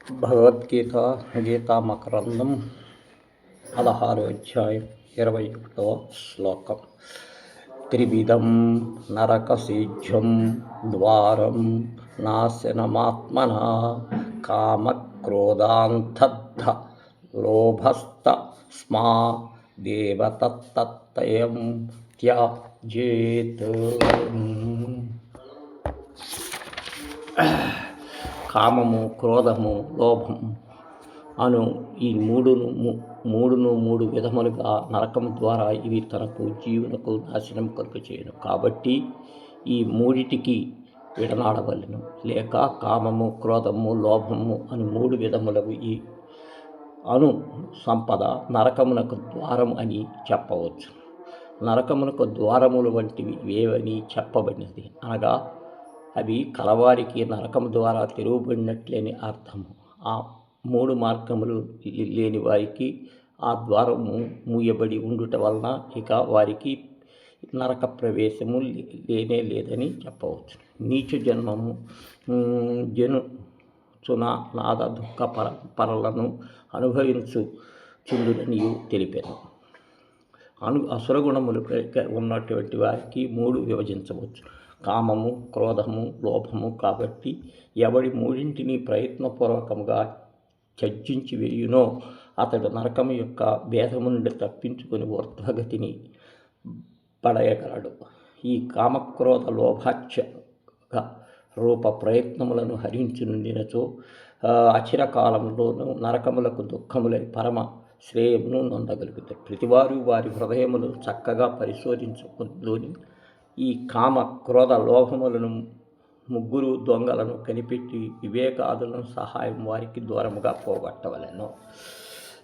భగవద్గీత గీతా మకరందం 16 అధ్యాయం 21వ శ్లోకం. త్రివిధం నరకశీఘ్రం ద్వారం నాశనమాత్మన కామక్రోధాంతద్ధ లోభస్త స్మా దేవతత్తయం త్యజేత్. కామము, క్రోధము, లోభము అను ఈ మూడు విధములుగా నరకము ద్వారా ఇవి తనకు జీవునకు నాశనం కలుగ చేయను. కాబట్టి ఈ మూడిటికి విడనాడవలను. లేక కామము, క్రోధము, లోభము అని మూడు విధములవి ఈ అను సంపద నరకమునకు ద్వారం అని చెప్పవచ్చు. నరకమునకు ద్వారములు వంటివి ఏవని చెప్పబడినది అనగా అవి కలవారికి నరకము ద్వారా తెరవబడినట్లేని అర్థము. ఆ మూడు మార్గములు లేని వారికి ఆ ద్వారము మూయబడి ఉండుట వలన ఇక వారికి నరక ప్రవేశము లేనే లేదని చెప్పవచ్చు. నీచ జన్మము నాద దుఃఖ పరలను అనుభవించుచుండుననియు తెలిపాను. అసురగుణములు ఉన్నటువంటి వారికి మూడు విభజించవచ్చు: కామము, క్రోధము, లోభము. కాబట్టి ఎవడి మూడింటిని ప్రయత్నపూర్వకముగా త్యజించి వేయునో అతడు నరకము యొక్క భేదము నుండి తప్పించుకొని ఊర్ధ్వగతిని పడయగలడు. ఈ కామక్రోధ లోభాచ రూప ప్రయత్నములను హరించునుండినచో అచిరకాలంలోనూ నరకములకు దుఃఖములై పరమ శ్రేయమును నొందగలుగుతారు. ప్రతివారు వారి హృదయములు చక్కగా పరిశోధించుకొని ఈ కామ, క్రోధ, లోభములను ముగ్గురు దొంగలను కనిపెట్టి వివేకాదులను సహాయం వారికి దూరముగా పోగొట్టవలెను.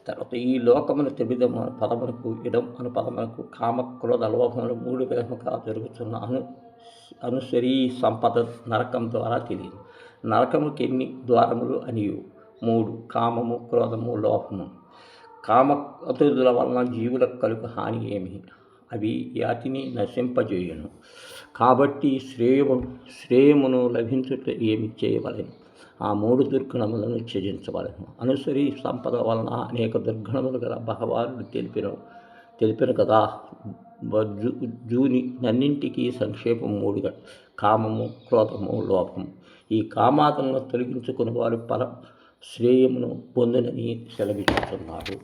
తర్వాత ఈ లోకమును త్రివిధము పదమునకు ఇదం అను పదమునకు కామ, క్రోధ, లోభములు మూడు విధముగా జరుగుతున్న అనుసరి సంపద నరకం ద్వారా తెలియదు. నరకముకి ఎన్ని ద్వారములు అనియు? 3: కామము, క్రోధము, లోభము. కామ అతుల వలన జీవులకు కలుగు హాని ఏమి? అవి యాతిని నశింపజేయును. కాబట్టి శ్రేయమును లభించుట ఏమి చేయవలెను? ఆ మూడు దుర్గుణములను త్యజించవలెను. అనుసరి సంపద వలన అనేక దుర్గుణములు గల భగవానుడు తెలిపిన కదా. జూని నన్నింటికీ సంక్షేపం 3: కామము, క్రోధము, లోభము. ఈ కామాదులను తొలగించుకుని వారు పర శ్రేయమును పొందునని సెలవిస్తున్నాడు.